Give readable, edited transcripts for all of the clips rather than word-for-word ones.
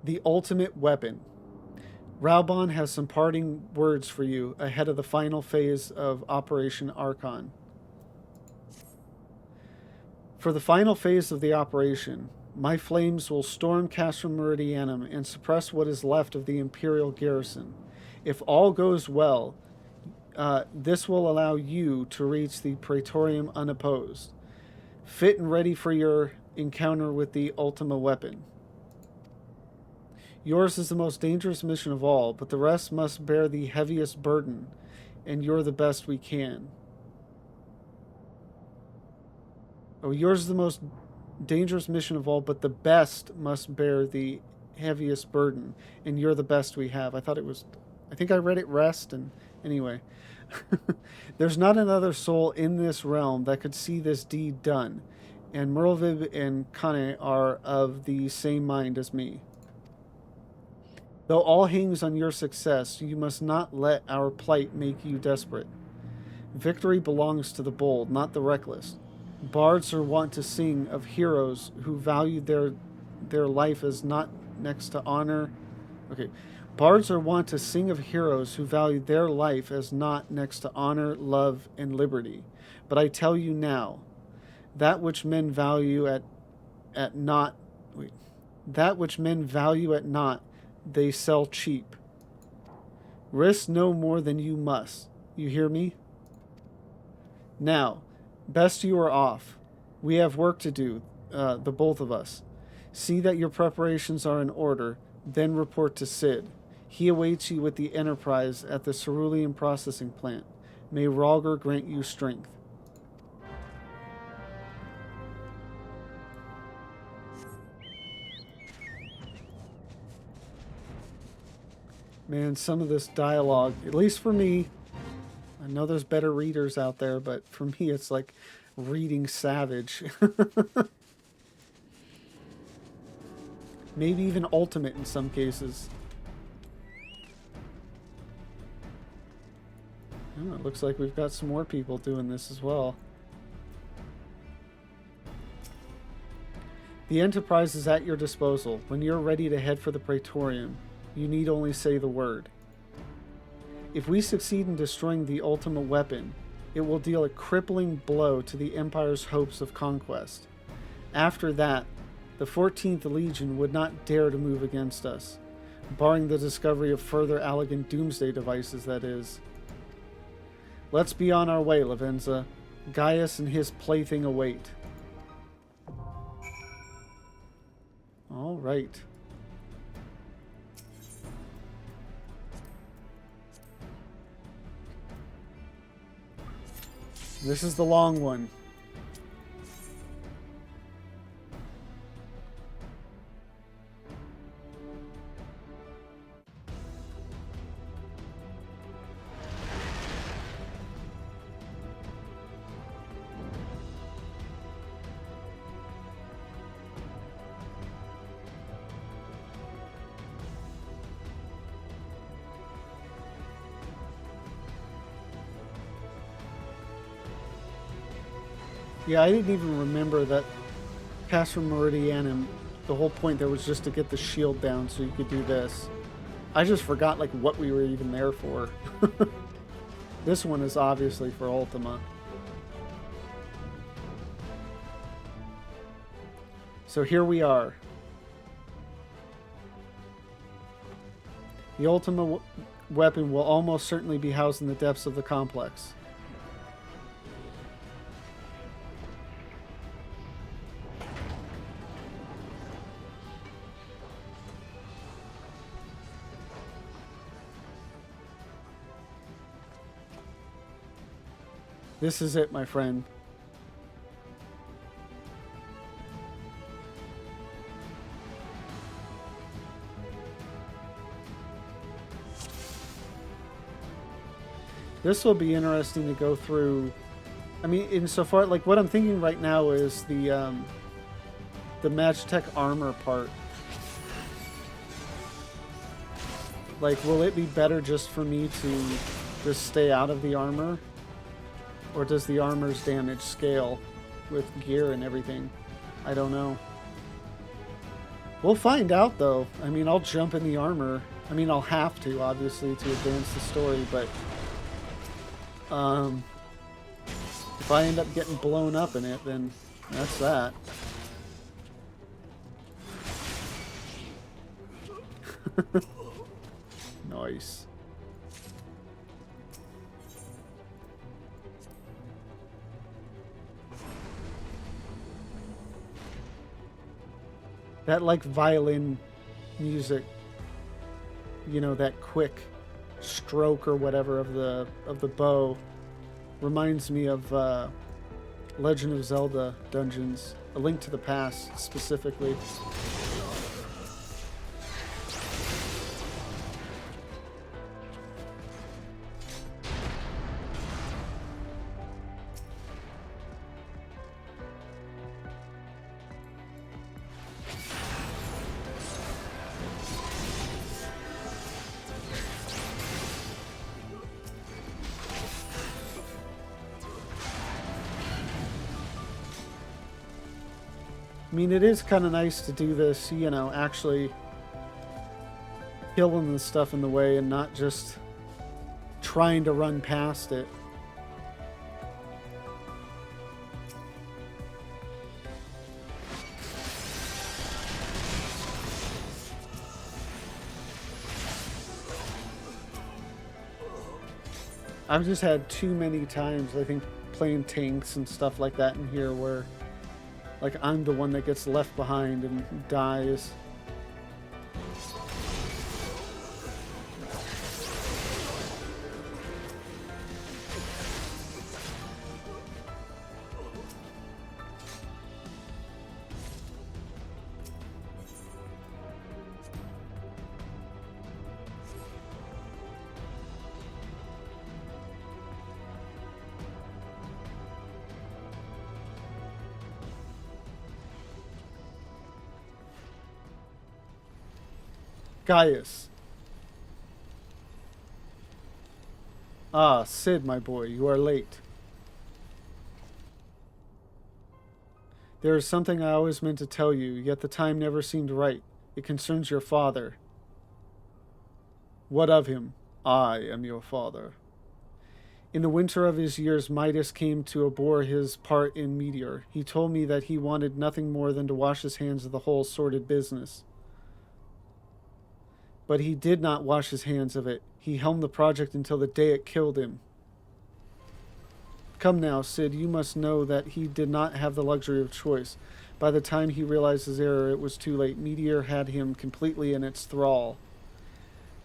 The ultimate weapon. Raubon has some parting words for you ahead of the final phase of Operation Archon. For the final phase of the operation, my flames will storm Castrum Meridianum and suppress what is left of the Imperial garrison. If all goes well, this will allow you to reach the Praetorium unopposed, fit and ready for your encounter with the Ultima weapon. Yours is the most dangerous mission of all, but the rest must bear the heaviest burden, and you're the best we can. Oh, yours is the most dangerous mission of all, but the best must bear the heaviest burden, and you're the best we have. I think I read it rest, and anyway. There's not another soul in this realm that could see this deed done, and Merlviv and Kane are of the same mind as me. Though all hangs on your success, you must not let our plight make you desperate. Victory belongs to the bold, not the reckless. Bards are wont to sing of heroes who valued their life as not next to honor. Okay. Bards are wont to sing of heroes who valued their life as not next to honor, love, and liberty. But I tell you now, that which men value at naught, they sell cheap. Risk no more than you must. You hear me? Now, best you are off. We have work to do, the both of us. See that your preparations are in order, then report to Sid. He awaits you with the Enterprise at the Cerulean processing plant. May Rogger grant you strength. Man, some of this dialogue, at least for me, I know there's better readers out there, but for me it's like reading Savage. Maybe even Ultimate in some cases. Oh, it looks like we've got some more people doing this as well. The Enterprise is at your disposal. When you're ready to head for the Praetorium, you need only say the word. If we succeed in destroying the Ultima weapon, it will deal a crippling blow to the Empire's hopes of conquest. After that, the 14th Legion would not dare to move against us, barring the discovery of further elegant doomsday devices, that is. Let's be on our way, Lavenza. Gaius and his plaything await. All right. This is the long one. Yeah, I didn't even remember that Castrum Meridianum, the whole point there was just to get the shield down so you could do this. I just forgot like what we were even there for. This one is obviously for Ultima. So here we are. The Ultima weapon will almost certainly be housed in the depths of the complex. This is it, my friend. This will be interesting to go through. I mean, insofar, like, what I'm thinking right now is the Magitech armor part. Like, will it be better just for me to just stay out of the armor? Or does the armor's damage scale with gear and everything? I don't know. We'll find out, though. I mean, I'll jump in the armor. I mean, I'll have to, obviously, to advance the story, but um, if I end up getting blown up in it, then that's that. Nice. That, like, violin music, you know, that quick stroke or whatever of the bow reminds me of Legend of Zelda Dungeons, A Link to the Past specifically. I mean, it is kind of nice to do this, you know, actually killing the stuff in the way and not just trying to run past it. I've just had too many times, I think, playing tanks and stuff like that in here where, like, I'm the one that gets left behind and dies. Gaius. Ah, Sid, my boy, you are late. There is something I always meant to tell you, yet the time never seemed right. It concerns your father. What of him? I am your father. In the winter of his years, Midas came to abhor his part in Meteor. He told me that he wanted nothing more than to wash his hands of the whole sordid business. But he did not wash his hands of it. He helmed the project until the day it killed him. Come now, Sid, you must know that he did not have the luxury of choice. By the time he realized his error, it was too late. Meteor had him completely in its thrall.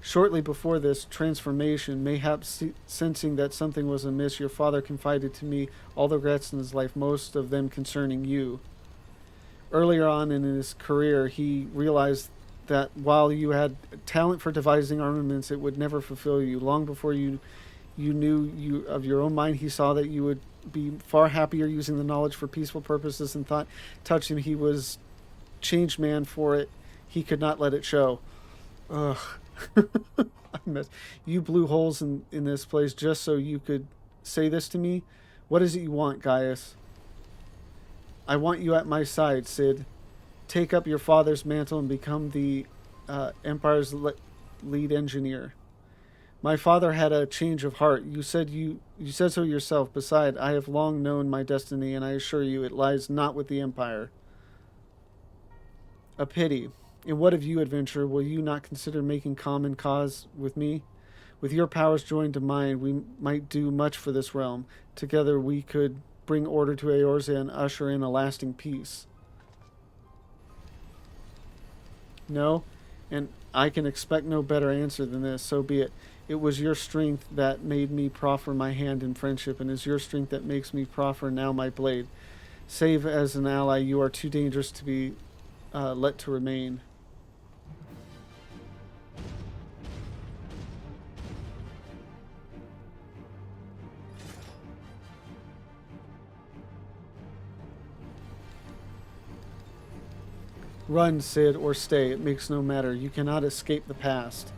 Shortly before this transformation, mayhaps sensing that something was amiss, your father confided to me all the regrets in his life, most of them concerning you. Earlier on in his career, he realized that while you had talent for devising armaments, it would never fulfill you. Long before you knew you of your own mind, he saw that you would be far happier using the knowledge for peaceful purposes, and thought touched him. He was changed man for it. He could not let it show. Ugh. You blew holes in this place just so you could say this to me? What is it you want, Gaius? I want you at my side, Sid. Take up your father's mantle and become the Empire's lead engineer. My father had a change of heart. You said so yourself. Beside, I have long known my destiny, and I assure you it lies not with the Empire. A pity. And what of you, adventurer? Will you not consider making common cause with me? With your powers joined to mine, we might do much for this realm. Together we could bring order to Eorzea and usher in a lasting peace. No, and I can expect no better answer than this. So be it. It was your strength that made me proffer my hand in friendship, and is your strength that makes me proffer now my blade. Save as an ally, you are too dangerous to be let to remain. Run, Sid, or stay. It makes no matter. You cannot escape the past.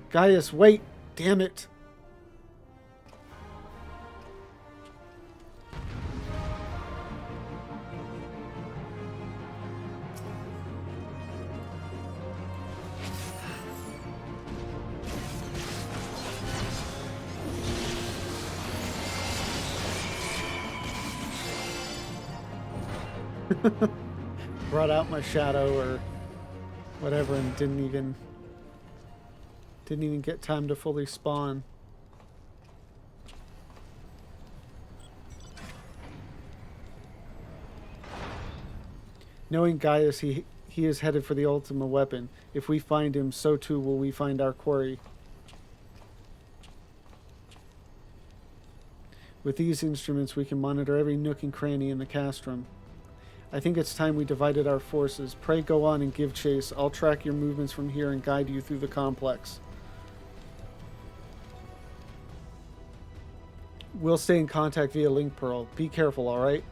Gaius, wait! Damn it! Brought out my shadow or whatever and didn't even get time to fully spawn. Knowing Gaius, he is headed for the Ultima weapon. If we find him, so too will we find our quarry. With these instruments, we can monitor every nook and cranny in the castrum. I think it's time we divided our forces. Pray go on and give chase. I'll track your movements from here and guide you through the complex. We'll stay in contact via link pearl. Be careful, alright?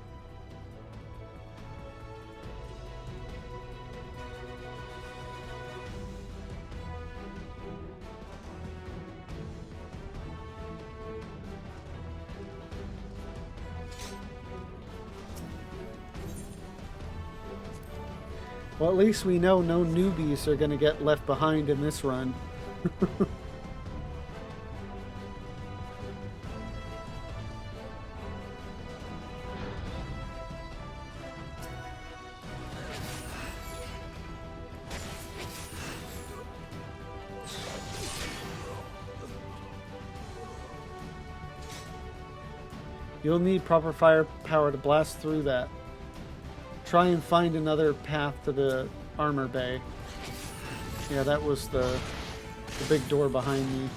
Well, at least we know no newbies are going to get left behind in this run. You'll need proper firepower to blast through that. Try and find another path to the armor bay. Yeah, that was the big door behind me.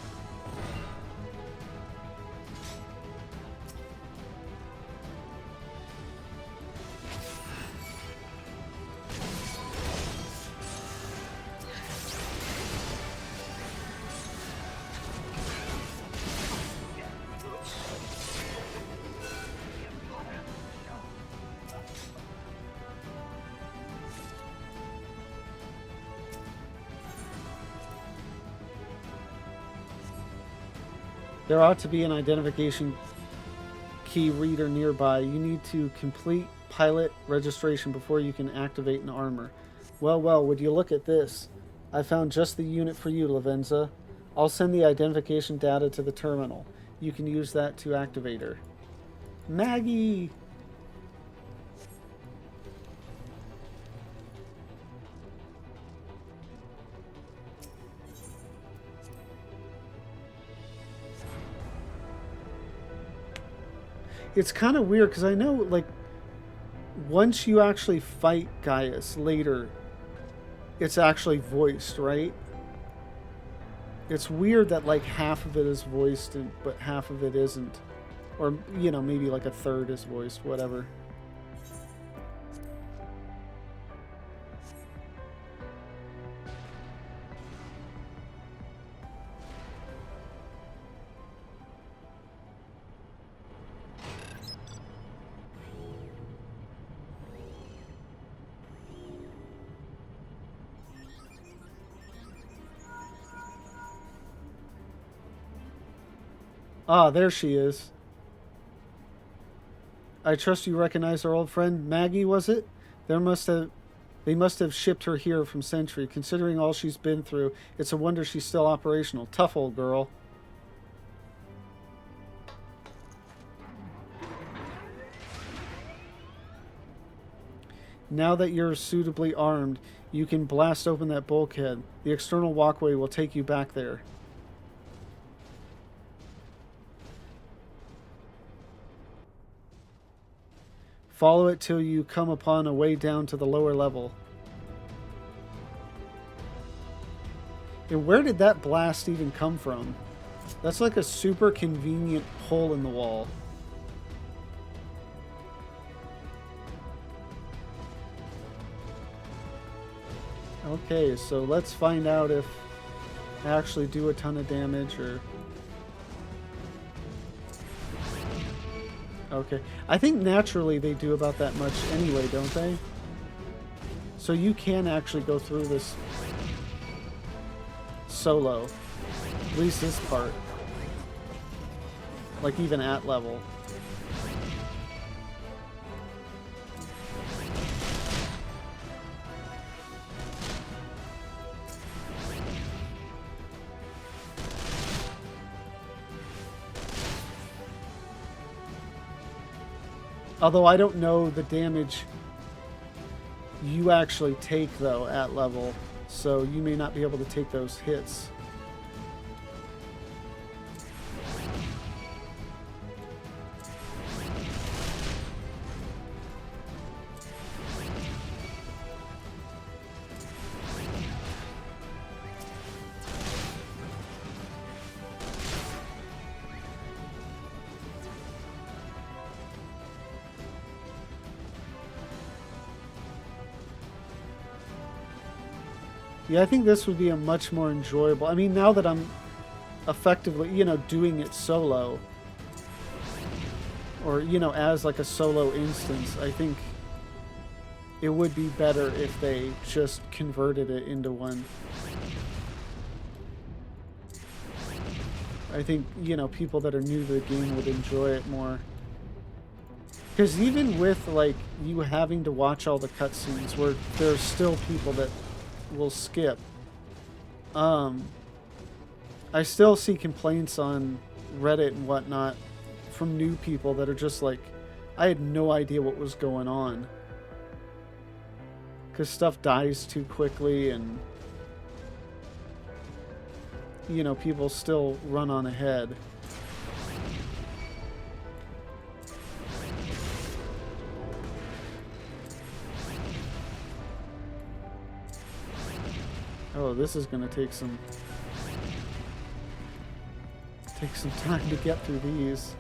There ought to be an identification key reader nearby. You need to complete pilot registration before you can activate an armor. Well, would you look at this? I found just the unit for you, Lavenza. I'll send the identification data to the terminal. You can use that to activate her. Maggie! It's kind of weird, because I know, like, once you actually fight Gaius later, it's actually voiced, right? It's weird that, like, half of it is voiced, but half of it isn't. Or, you know, maybe, like, a third is voiced, whatever. Ah, there she is. I trust you recognize our old friend Maggie, was it? They must have shipped her here from Sentry. Considering all she's been through, it's a wonder she's still operational. Tough old girl. Now that you're suitably armed, you can blast open that bulkhead. The external walkway will take you back there. Follow it till you come upon a way down to the lower level. And where did that blast even come from? That's like a super convenient hole in the wall. Okay, so let's find out if I actually do a ton of damage or... Okay. I think naturally they do about that much anyway, don't they? So you can actually go through this solo. At least this part. Like even at level. Although I don't know the damage you actually take, though, at level. So you may not be able to take those hits. Yeah, I think this would be a much more enjoyable... I mean, now that I'm effectively, you know, doing it solo, or, you know, as like a solo instance, I think it would be better if they just converted it into one. I think, you know, people that are new to the game would enjoy it more. Because even with, like, you having to watch all the cutscenes, where there's still people that will skip, I still see complaints on Reddit and whatnot from new people that are just like, I had no idea what was going on. Because stuff dies too quickly, and, you know, people still run on ahead. Oh, this is going to take some time to get through these.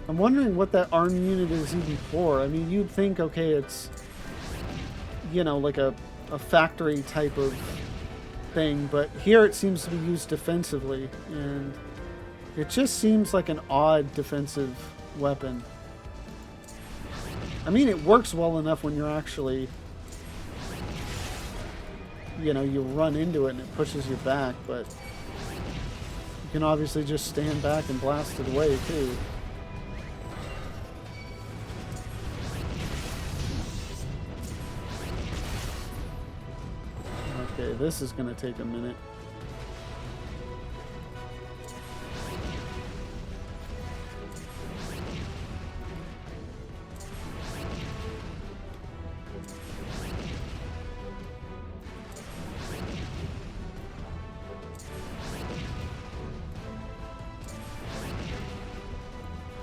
I'm wondering what that arm unit is even for. I mean, you'd think, okay, it's, you know, like a factory type of thing, but here it seems to be used defensively, and it just seems like an odd defensive weapon. I mean, it works well enough when you're actually, you know, you run into it and it pushes you back, but you can obviously just stand back and blast it away, too. Okay, this is going to take a minute.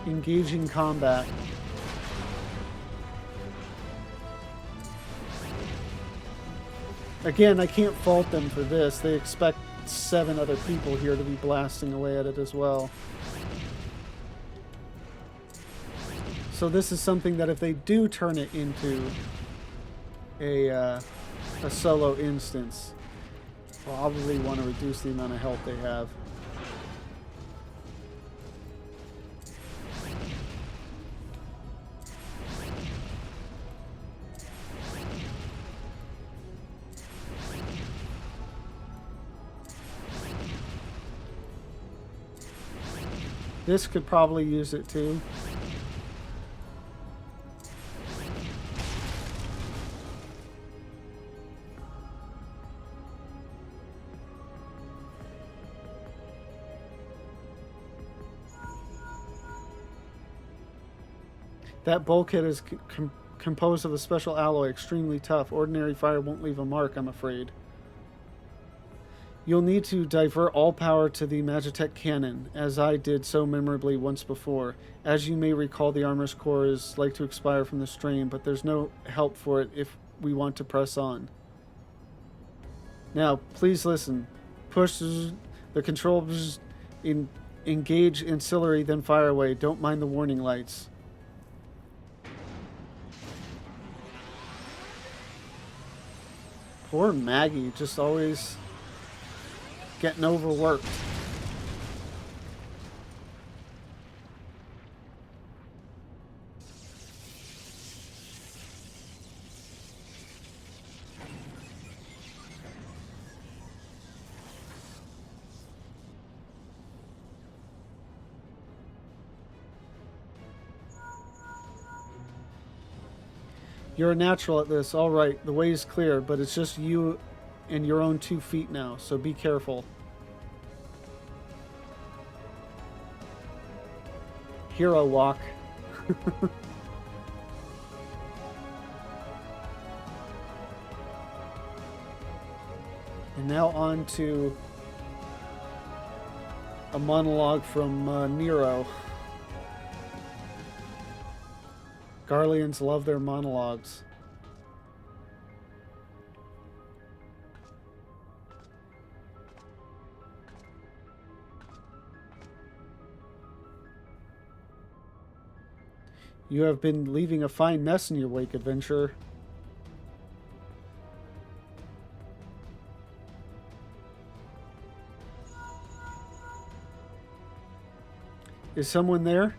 Engaging combat. Again, I can't fault them for this. They expect 7 other people here to be blasting away at it as well. So this is something that if they do turn it into a solo instance, probably want to reduce the amount of health they have. This could probably use it too. That bulkhead is composed of a special alloy, extremely tough. Ordinary fire won't leave a mark, I'm afraid. You'll need to divert all power to the Magitech cannon, as I did so memorably once before. As you may recall, the armor's core is like to expire from the strain, but there's no help for it if we want to press on. Now, please listen. Push the control, engage ancillary, then fire away. Don't mind the warning lights. Poor Maggie, just always getting overworked. You're a natural at this. All right, the way is clear, but it's just you and your own 2 feet now, so be careful. Hero walk. And now on to a monologue from Nero. Garleans love their monologues. You have been leaving a fine mess in your wake, adventurer. Is someone there?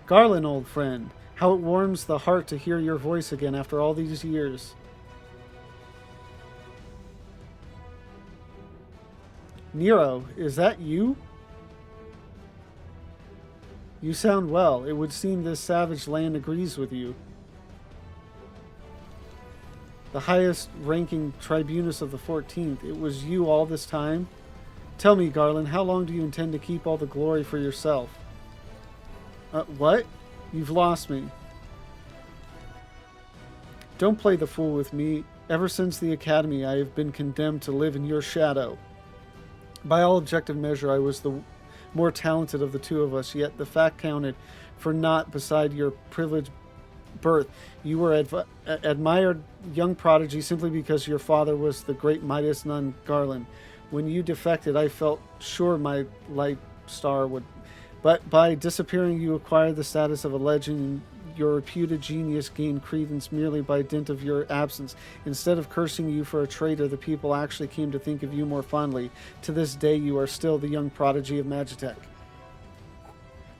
Garland, old friend, how it warms the heart to hear your voice again after all these years. Nero, is that you? You sound well. It would seem this savage land agrees with you. The highest ranking tribunus of the 14th. It was you all this time? Tell me, Garland, how long do you intend to keep all the glory for yourself? What? You've lost me. Don't play the fool with me. Ever since the academy, I have been condemned to live in your shadow. By all objective measure, I was the more talented of the 2 of us, yet the fact counted for naught beside your privileged birth. You were admired young prodigy simply because your father was the great Midas nun Garland. When you defected, I felt sure my light star would... But by disappearing, you acquired the status of a legend, and your reputed genius gained credence merely by dint of your absence. Instead of cursing you for a traitor, the people actually came to think of you more fondly. To this day, you are still the young prodigy of Magitech.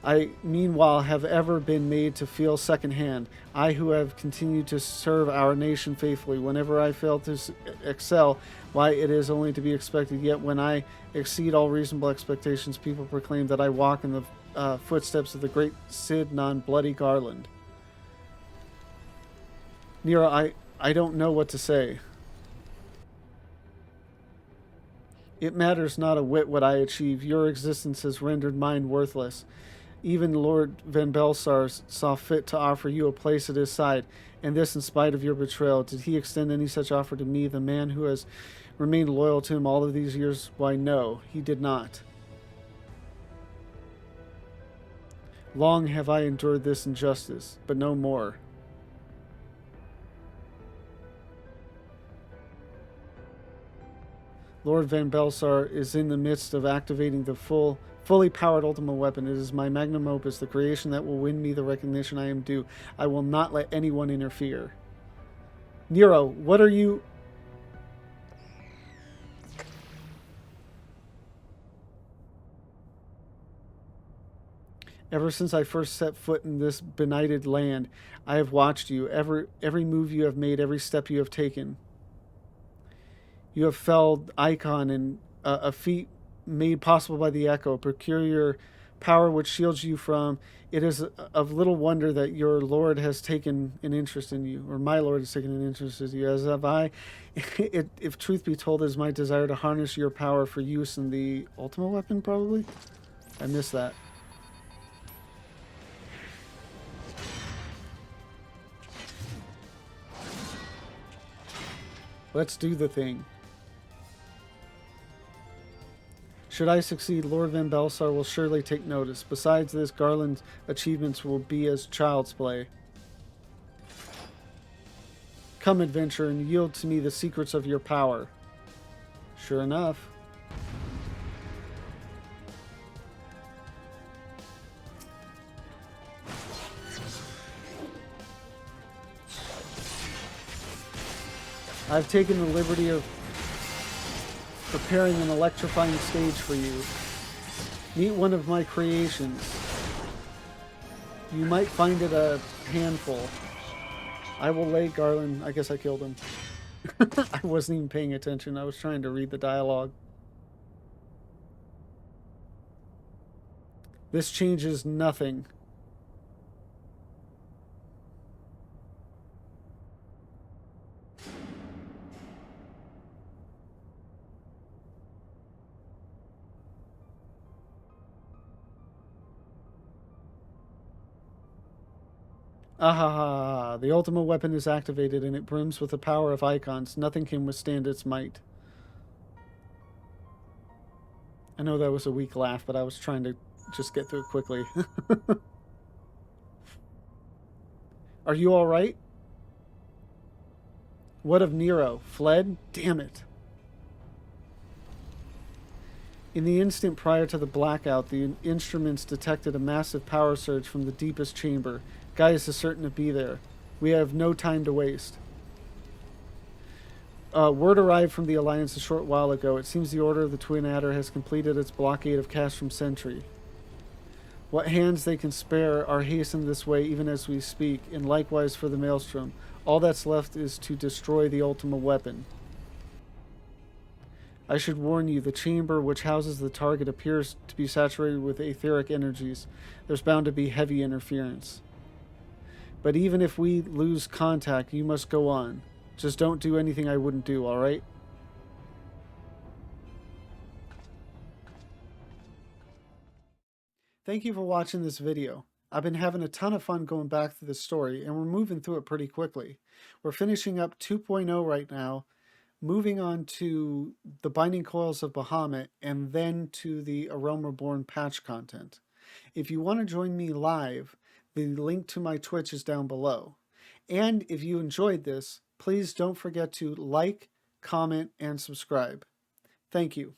I, meanwhile, have ever been made to feel secondhand. I who have continued to serve our nation faithfully. Whenever I fail to excel, why, it is only to be expected. Yet when I exceed all reasonable expectations, people proclaim that I walk in the footsteps of the great Cid non-bloody Garland. Nero, I don't know what to say. It matters not a whit what I achieve. Your existence has rendered mine worthless. Even Lord Van Belsar saw fit to offer you a place at his side, and this in spite of your betrayal. Did he extend any such offer to me, the man who has remained loyal to him all of these years? Why, no, he did not. Long have I endured this injustice, but no more. Lord Van Belsar is in the midst of activating the fully powered Ultima weapon. It is my magnum opus, the creation that will win me the recognition I am due. I will not let anyone interfere. Nero, what are you... Ever since I first set foot in this benighted land, I have watched you, every move you have made, every step you have taken. You have felled Icon and a feat made possible by the Echo, peculiar power which shields you from. It is of little wonder that your lord has taken an interest in you, or my lord has taken an interest in you, as have I. If truth be told, it is my desire to harness your power for use in the Ultima weapon, probably? I missed that. Let's do the thing. Should I succeed, Lord Van Belsar will surely take notice. Besides this, Garland's achievements will be as child's play. Come, adventurer, and yield to me the secrets of your power. Sure enough. I've taken the liberty of preparing an electrifying stage for you. Meet one of my creations. You might find it a handful. I will lay Garland... I guess I killed him. I wasn't even paying attention. I was trying to read the dialogue. This changes nothing. Ahaha, the Ultima weapon is activated and it brims with the power of icons. Nothing can withstand its might. I know that was a weak laugh, but I was trying to just get through it quickly. Are you alright? What of Nero? Fled? Damn it. In the instant prior to the blackout, the instruments detected a massive power surge from the deepest chamber. Gaius is certain to be there. We have no time to waste. Word arrived from the Alliance a short while ago. It seems the Order of the Twin Adder has completed its blockade of Castrum Sentry. What hands they can spare are hastened this way even as we speak, and likewise for the Maelstrom. All that's left is to destroy the Ultima weapon. I should warn you, the chamber which houses the target appears to be saturated with etheric energies. There's bound to be heavy interference. But even if we lose contact, you must go on. Just don't do anything I wouldn't do, alright? Thank you for watching this video. I've been having a ton of fun going back through the story, and we're moving through it pretty quickly. We're finishing up 2.0 right now, moving on to the Binding Coils of Bahamut, and then to the A Realm Reborn patch content. If you want to join me live, the link to my Twitch is down below. And if you enjoyed this, please don't forget to like, comment, and subscribe. Thank you.